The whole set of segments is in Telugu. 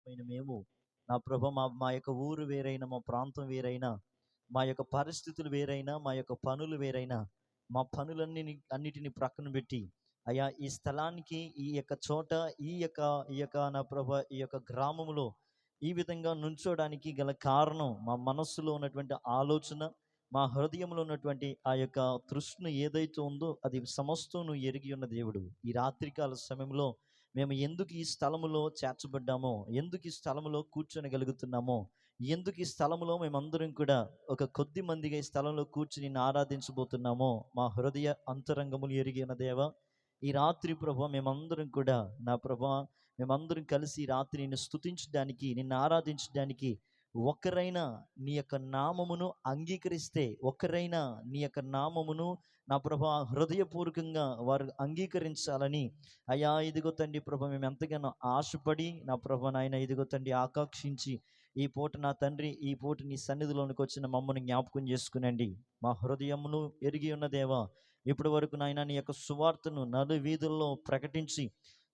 మేము నా ప్రభ మా మా యొక్క ఊరు వేరైనా, మా ప్రాంతం వేరైనా, మా యొక్క పరిస్థితులు వేరైనా, మా యొక్క పనులు వేరైనా, మా అన్నిటిని ప్రక్కన పెట్టి అయ్యా ఈ స్థలానికి, ఈ యొక్క చోట, ఈ యొక్క నా ప్రభ ఈ యొక్క గ్రామంలో ఈ విధంగా నుంచోడానికి గల కారణం, మా మనస్సులో ఉన్నటువంటి ఆలోచన, మా హృదయంలో ఉన్నటువంటి ఆ యొక్క తృష్ణ ఏదైతే ఉందో అది సమస్తం నువ్వు ఎరిగి ఉన్న దేవుడు. ఈ రాత్రికాల సమయంలో మేము ఎందుకు ఈ స్థలములో చేర్చబడ్డామో, ఎందుకు ఈ స్థలములో కూర్చొనగలుగుతున్నామో, ఎందుకు ఈ స్థలములో మేమందరం కూడా ఒక కొద్ది మందిగా ఈ స్థలంలో కూర్చుని నిన్ను ఆరాధించబోతున్నామో, మా హృదయ అంతరంగములు ఎరిగిన దేవా, ఈ రాత్రి ప్రభా మేమందరం కూడా నా ప్రభా మేమందరం కలిసి ఈ రాత్రి నిన్ను స్తుతించడానికి, నిన్ను ఆరాధించడానికి ఒక్కరైనా నీ యొక్క నామమును అంగీకరిస్తే, ఒక్కరైనా నీ యొక్క నామమును నా ప్రభా హృదయపూర్వకంగా వారు అంగీకరించాలని అయ్యా ఇదిగో తండ్రి ప్రభ మేము ఎంతగానో ఆశపడి నా ప్రభ నాయన ఇదిగో తండ్రి ఆకాంక్షించి ఈ పూట నా తండ్రి ఈ పూట నీ సన్నిధిలోనికి వచ్చిన మమ్మల్ని జ్ఞాపకం చేసుకునండి. మా హృదయమును ఎరిగి ఉన్న దేవా, ఇప్పటి వరకు నాయన నీ యొక్క సువార్తను నలు వీధుల్లో ప్రకటించి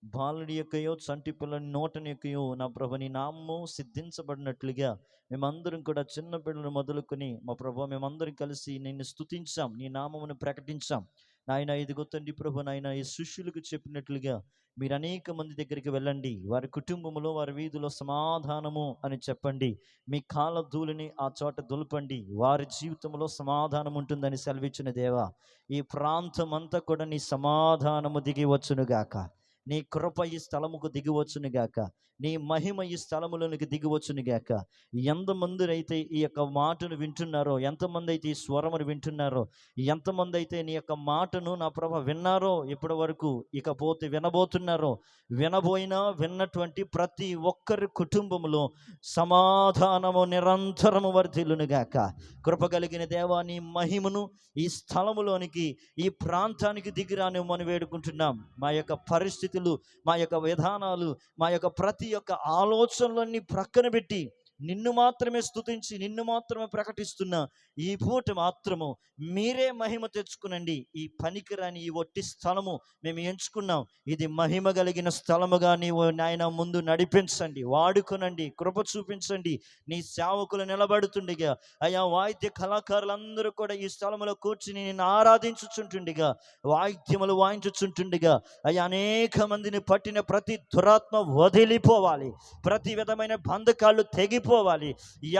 బాలుడి యొక్కయో చంటి పిల్లని నోటని యొక్కయో నా ప్రభ నీ నామము సిద్ధించబడినట్లుగా మేమందరం కూడా చిన్న పిల్లలు మొదలుకొని మా ప్రభ మేమందరం కలిసి నిన్ను స్తుతించాం, నీ నామమును ప్రకటించాం. నాయన ఇదిగో తండ్రి ప్రభు నాయన ఈ శిష్యులకు చెప్పినట్లుగా మీరు అనేక మంది దగ్గరికి వెళ్ళండి, వారి కుటుంబంలో వారి వీధిలో సమాధానము అని చెప్పండి, మీ కాళ్ళ ధూళిని ఆ చోట దులపండి, వారి జీవితంలో సమాధానం ఉంటుందని సెలవిచ్చిన దేవా, ఈ ప్రాంతం అంతా కూడా నీ సమాధానము దిగి వచ్చునుగాక, నీ కృప ఈ స్థలముకు దిగివచ్చును గాక, నీ మహిమ ఈ స్థలములోనికి దిగివచ్చును గాక. ఎంతమంది అయితే ఈ యొక్క మాటను వింటున్నారో, ఎంతమంది అయితే ఈ స్వరమును వింటున్నారో, ఎంతమంది అయితే నీ యొక్క మాటను నా ప్రభ విన్నారో, ఇప్పటి వరకు ఇకపోతే వినబోతున్నారో, వినబోయినా విన్నటువంటి ప్రతి ఒక్కరి కుటుంబంలో సమాధానము నిరంతరము వర్ధిల్లును గాక. కృప కలిగిన దేవా, నీ మహిమను ఈ స్థలములోనికి, ఈ ప్రాంతానికి దిగిరాని మనం వేడుకుంటున్నాం. మా యొక్క పరిస్థితులు, మా యొక్క విధానాలు, మా యొక్క ప్రతి ఒక్క ఆలోచనలన్నీ ప్రక్కన పెట్టి నిన్ను మాత్రమే స్తుతించి నిన్ను మాత్రమే ప్రకటిస్తున్న ఈ పూట మాత్రము మీరే మహిమ తెచ్చుకునండి. ఈ పనికిరాని ఈ ఒట్టి స్థలము మేము ఎంచుకున్నాం, ఇది మహిమ కలిగిన స్థలముగా నీవు నాయన ముందు నడిపించండి, వాడుకునండి, కృప చూపించండి. నీ సేవకులు నిలబడుతుండగా అయ్యా వాయిద్య కళాకారులందరూ కూడా ఈ స్థలంలో కూర్చుని నిన్ను ఆరాధించుచుంటుండగా, వాయిద్యములు వాయించుచుంటుండగా అయ్యా అనేక మందిని పట్టిన ప్రతి దురాత్మ వదిలిపోవాలి, ప్రతి విధమైన బంధకాలు తెగిపోవాలి.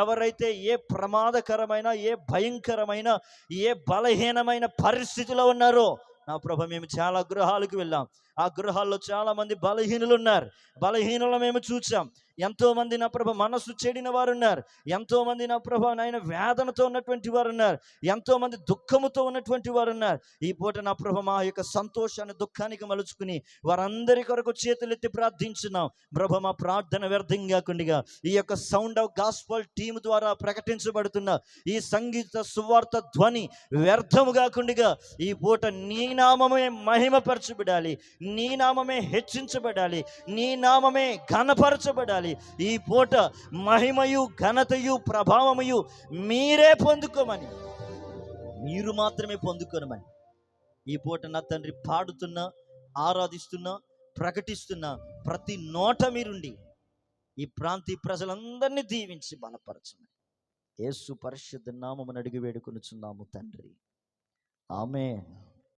ఎవరైతే ఏ ప్రమాదకరమైన, ఏ భయంకరమైన, ఏ బలహీనమైన పరిస్థితిలో ఉన్నారో నా ప్రభ, మేము చాలా గృహాలకు వెళ్ళాం, ఆ గృహాల్లో చాలా మంది బలహీనులు ఉన్నారు, బలహీనులు మేము చూసాం. ఎంతో మంది నా ప్రభ మనసు చెడిన వారు ఉన్నారు, ఎంతో మంది నా ప్రభ నాయన వేదనతో ఉన్నటువంటి వారు ఉన్నారు, ఎంతో మంది దుఃఖముతో ఉన్నటువంటి వారు ఉన్నారు. ఈ పూట నా ప్రభ మా యొక్క సంతోషాన్ని దుఃఖానికి మలుచుకుని వారందరి కొరకు చేతులెత్తి ప్రార్థించున్నాం. ప్రభ మా ప్రార్థన వ్యర్థం కాకుండా ఈ యొక్క సౌండ్ ఆఫ్ గాస్పల్ టీమ్ ద్వారా ప్రకటించబడుతున్న ఈ సంగీత సువార్త ధ్వని వ్యర్థము కాకుండా ఈ పూట నీ నామమే మహిమపరచబడాలి, నీ నామమే హెచ్చించబడాలి, నీ నామమే ఘనపరచబడాలి. ఈ పూట మహిమయు ఘనతయు ప్రభావమయు మీరే పొందుకోమని, మీరు మాత్రమే పొందుకోనమని ఈ పూట నా తండ్రి పాడుతున్నా, ఆరాధిస్తున్నా, ప్రకటిస్తున్నా ప్రతి నోట మీరుండి ఈ ప్రాంతీయ ప్రజలందరినీ దీవించి బలపరచమని యేసు పరిశుద్ధ నామమున అడిగి వేడుకొనుచున్నాము తండ్రి, ఆమేన్.